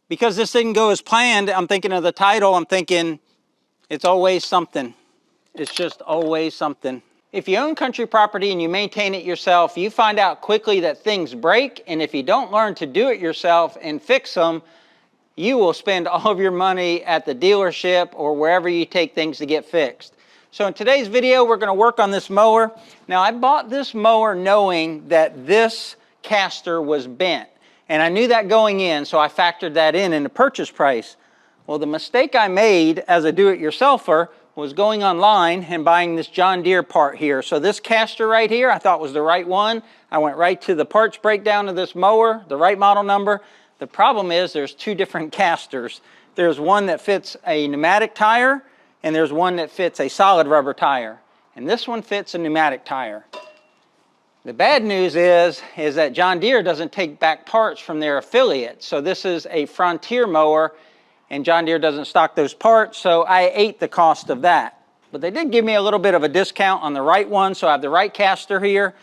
Because this didn't go as planned, I'm thinking of the title, I'm thinking it's always something. It's just always something. If you own country property and you maintain it yourself, you find out quickly that things break, and if you don't learn to do it yourself and fix them, you will spend all of your money at the dealership or wherever you take things to get fixed. So in today's video, we're going to work on this mower. Now, I bought this mower knowing that this caster was bent, and I knew that going in, so I factored that in the purchase price. Well, the mistake I made as a do-it-yourselfer was going online and buying this John Deere part here. So this caster right here, I thought was the right one. I went right to the parts breakdown of this mower, the right model number. The problem is there's two different casters. There's one that fits a pneumatic tire, and there's one that fits a solid rubber tire. And this one fits a pneumatic tire. The bad news is that John Deere doesn't take back parts from their affiliates. So this is a Frontier mower, and John Deere doesn't stock those parts, so I ate the cost of that. But they did give me a little bit of a discount on the right one, so I have the right caster here.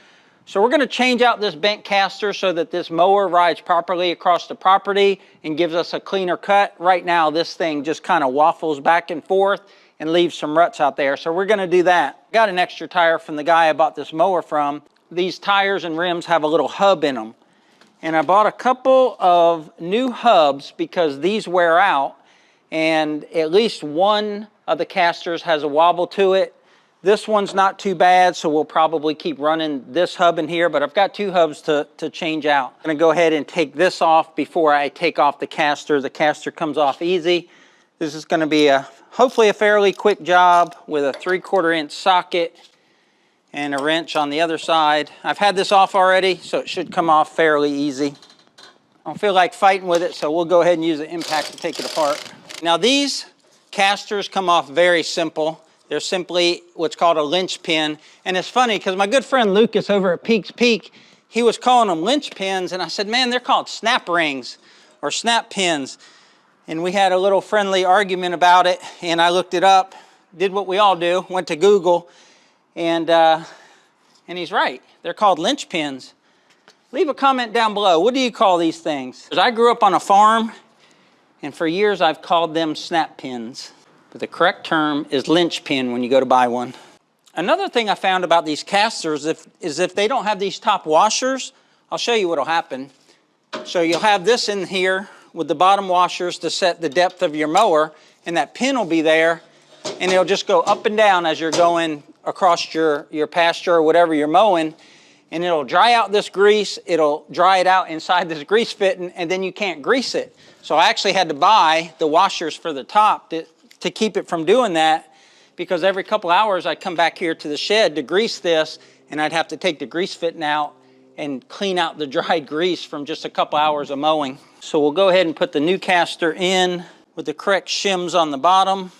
So we're going to change out this bent caster so that this mower rides properly across the property and gives us a cleaner cut. Right now, this thing just kind of waffles back and forth and leaves some ruts out there. So we're going to do that. Got an extra tire from the guy I bought this mower from. These tires and rims have a little hub in them. And I bought a couple of new hubs because these wear out, and at least one of the casters has a wobble to it. This one's not too bad, so we'll probably keep running this hub in here, but I've got two hubs to change out. I'm gonna go ahead and take this off before I take off the caster. The caster comes off easy. This is gonna be hopefully a fairly quick job with a 3/4 inch socket and a wrench on the other side. I've had this off already, so it should come off fairly easy. I don't feel like fighting with it, so we'll go ahead and use the impact to take it apart. Now these casters come off very simple. They're simply what's called a lynch pin. And it's funny because my good friend Lucas over at Peaks Peak, he was calling them lynch pins, and I said, man, they're called snap rings or snap pins. And we had a little friendly argument about it, and I looked it up, did what we all do, went to Google, and he's right. They're called lynch pins. Leave a comment down below. What do you call these things? I grew up on a farm, and for years I've called them snap pins. But the correct term is lynch pin when you go to buy one. Another thing I found about these casters is if they don't have these top washers, I'll show you what'll happen. So you'll have this in here with the bottom washers to set the depth of your mower, and that pin will be there, and it'll just go up and down as you're going across your pasture or whatever you're mowing, and it'll dry out this grease, it'll dry it out inside this grease fitting, and then you can't grease it. So I actually had to buy the washers for the top to keep it from doing that, because every couple hours I'd come back here to the shed to grease this, and I'd have to take the grease fitting out and clean out the dried grease from just a couple hours of mowing. So we'll go ahead and put the new caster in with the correct shims on the bottom.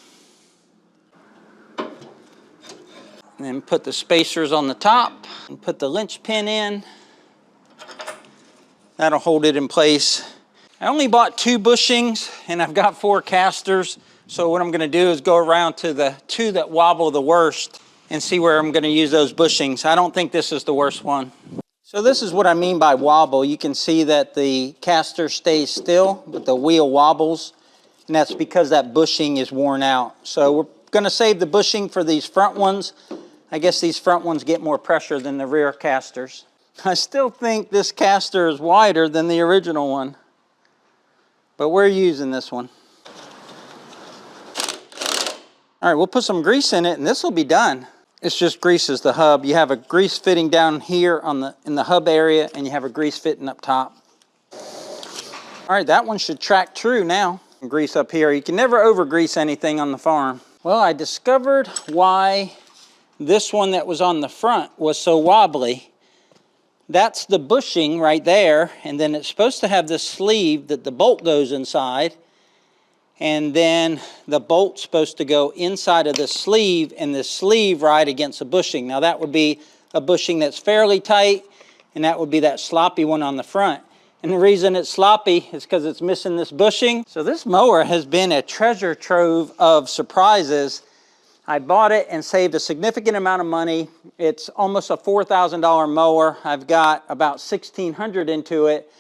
And then put the spacers on the top and put the lynch pin in. That'll hold it in place. I only bought 2 bushings and I've got 4 casters. So what I'm gonna do is go around to the 2 that wobble the worst and see where I'm gonna use those bushings. I don't think this is the worst one. So this is what I mean by wobble. You can see that the caster stays still, but the wheel wobbles. And that's because that bushing is worn out. So we're gonna save the bushing for these front ones. I guess these front ones get more pressure than the rear casters. I still think this caster is wider than the original one, but we're using this one. All right, we'll put some grease in it and this will be done. It's just greases the hub. You have a grease fitting down here in the hub area, and you have a grease fitting up top. All right, that one should track true now. Grease up here. You can never over grease anything on the farm. Well, I discovered why this one that was on the front was so wobbly. That's the bushing right there, and then it's supposed to have this sleeve that the bolt goes inside, and then the bolt's supposed to go inside of the sleeve, and the sleeve ride against a bushing. Now that would be a bushing that's fairly tight, and that would be that sloppy one on the front. And the reason it's sloppy is because it's missing this bushing. So this mower has been a treasure trove of surprises. I bought it and saved a significant amount of money. It's almost a $4,000 mower. I've got about $1,600 into it.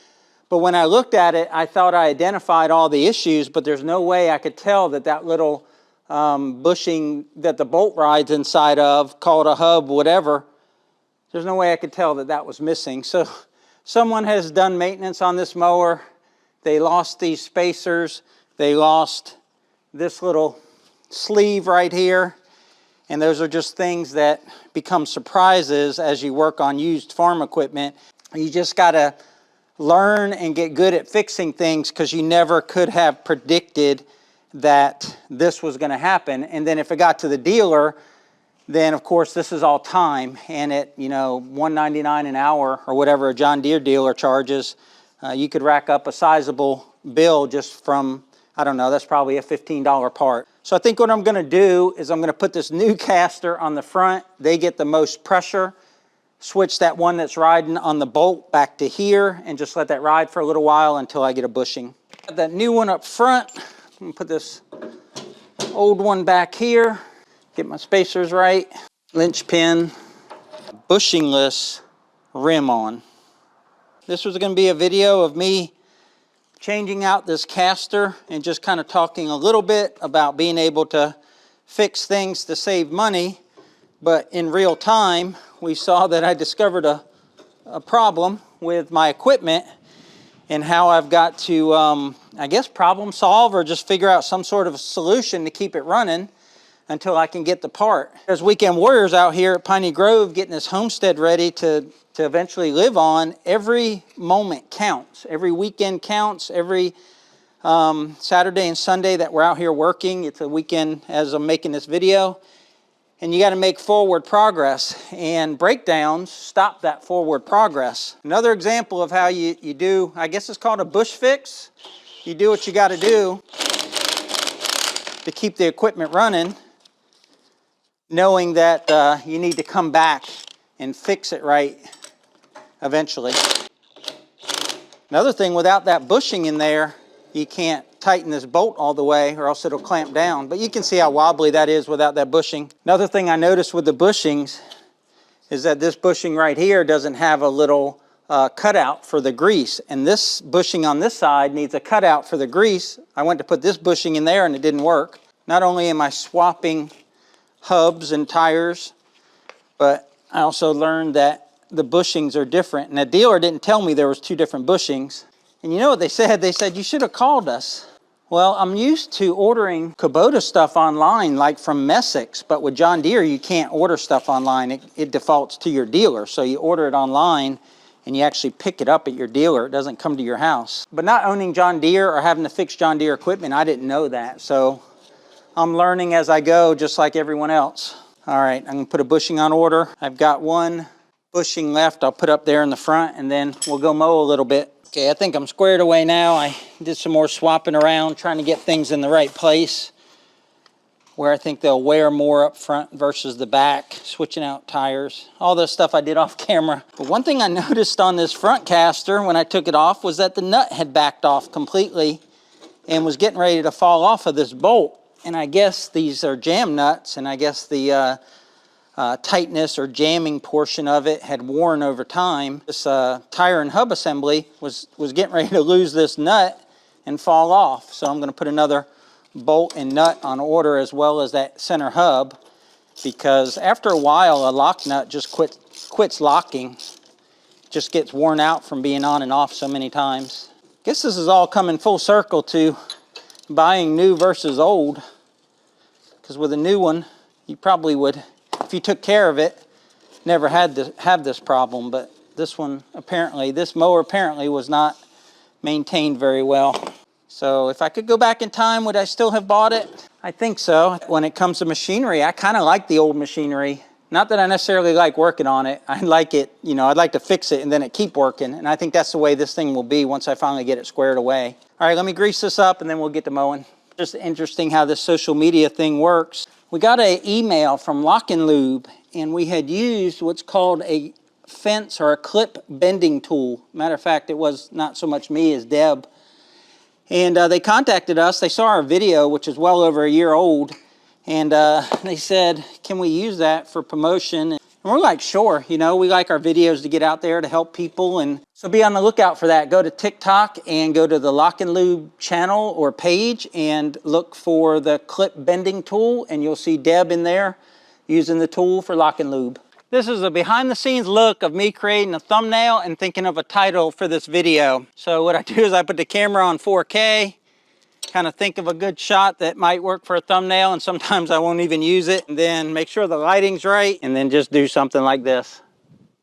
But when I looked at it, I thought I identified all the issues, but there's no way I could tell that that little bushing that the bolt rides inside of, call it a hub, whatever, there's no way I could tell that that was missing. So someone has done maintenance on this mower. They lost these spacers. They lost this little sleeve right here. And those are just things that become surprises as you work on used farm equipment. You just got to learn and get good at fixing things, because you never could have predicted that this was going to happen. And then if it got to the dealer, then of course this is all time, and at $1.99 an hour or whatever a John Deere dealer charges, you could rack up a sizable bill just from, I don't know, that's probably a $15 part. So I think what I'm going to do is I'm going to put this new caster on the front. They get the most pressure. Switch that one that's riding on the bolt back to here and just let that ride for a little while until I get a bushing. Got that new one up front. I'm going to put this old one back here. Get my spacers right. Linchpin, bushingless rim on. This was going to be a video of me changing out this caster and just kind of talking a little bit about being able to fix things to save money. But in real time, we saw that I discovered a problem with my equipment, and how I've got to, I guess, problem solve or just figure out some sort of solution to keep it running until I can get the part. There's weekend warriors out here at Piney Grove getting this homestead ready to eventually live on. Every moment counts. Every weekend counts. Every Saturday and Sunday that we're out here working. It's a weekend as I'm making this video. And you got to make forward progress, and breakdowns stop that forward progress. Another example of how you do, I guess it's called a bush fix. You do what you got to do to keep the equipment running, knowing that you need to come back and fix it right eventually. Another thing, without that bushing in there, you can't tighten this bolt all the way or else it'll clamp down. But you can see how wobbly that is without that bushing. Another thing I noticed with the bushings is that this bushing right here doesn't have a little cutout for the grease. And this bushing on this side needs a cutout for the grease. I went to put this bushing in there and it didn't work. Not only am I swapping hubs and tires, but I also learned that the bushings are different. And the dealer didn't tell me there was two different bushings. And you know what they said? They said, you should have called us. Well, I'm used to ordering Kubota stuff online, like from Messick's, but with John Deere, you can't order stuff online. It defaults to your dealer. So you order it online and you actually pick it up at your dealer. It doesn't come to your house. But not owning John Deere or having to fix John Deere equipment, I didn't know that. So I'm learning as I go, just like everyone else. All right, I'm gonna put a bushing on order. I've got one bushing left I'll put up there in the front, and then we'll go mow a little bit. Okay, I think I'm squared away now. I did some more swapping around, trying to get things in the right place where I think they'll wear more up front versus the back, switching out tires, all this stuff I did off camera. But one thing I noticed on this front caster when I took it off was that the nut had backed off completely and was getting ready to fall off of this bolt. And I guess these are jam nuts, and I guess the tightness or jamming portion of it had worn over time. This tire and hub assembly was getting ready to lose this nut and fall off. So I'm going to put another bolt and nut on order, as well as that center hub, because after a while a lock nut just quits locking. Just gets worn out from being on and off so many times. Guess this is all coming full circle to buying new versus old, because with a new one you probably would, if you took care of it, never had to have this problem. But this one apparently, this mower apparently was not maintained very well. So if I could go back in time, would I still have bought it? I think so. When it comes to machinery, I kind of like the old machinery. Not that I necessarily like working on it. I like it, you know, I'd like to fix it and then it keep working. And I think that's the way this thing will be once I finally get it squared away. All right, let me grease this up and then we'll get to mowing. Just interesting how this social media thing works. We got an email from Lock and Lube, and we had used what's called a fence or a clip bending tool. Matter of fact, it was not so much me as Deb. And they contacted us. They saw our video, which is well over a year old. And they said, can we use that for promotion? And we're like, sure, you know, we like our videos to get out there to help people. And so be on the lookout for that. Go to TikTok and go to the Lock and Lube channel or page and look for the clip bending tool. And you'll see Deb in there using the tool for Lock and Lube. This is a behind the scenes look of me creating a thumbnail and thinking of a title for this video. So what I do is I put the camera on 4K, kind of think of a good shot that might work for a thumbnail, and sometimes I won't even use it, and then make sure the lighting's right, and then just do something like this.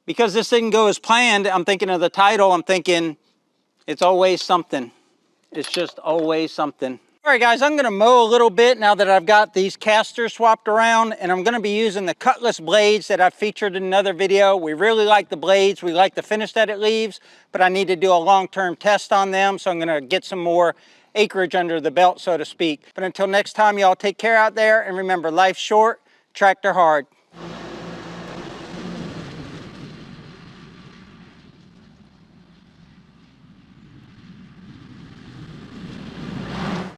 Because this didn't go as planned, I'm thinking of the title, I'm thinking it's always something. It's just always something. All right, guys, I'm gonna mow a little bit now that I've got these casters swapped around, and I'm gonna be using the Cutlass blades that I've featured in another video. We really like the blades. We like the finish that it leaves, but I need to do a long-term test on them, so I'm gonna get some more acreage under the belt, so to speak. But until next time, y'all take care out there, and remember, life's short, tractor hard.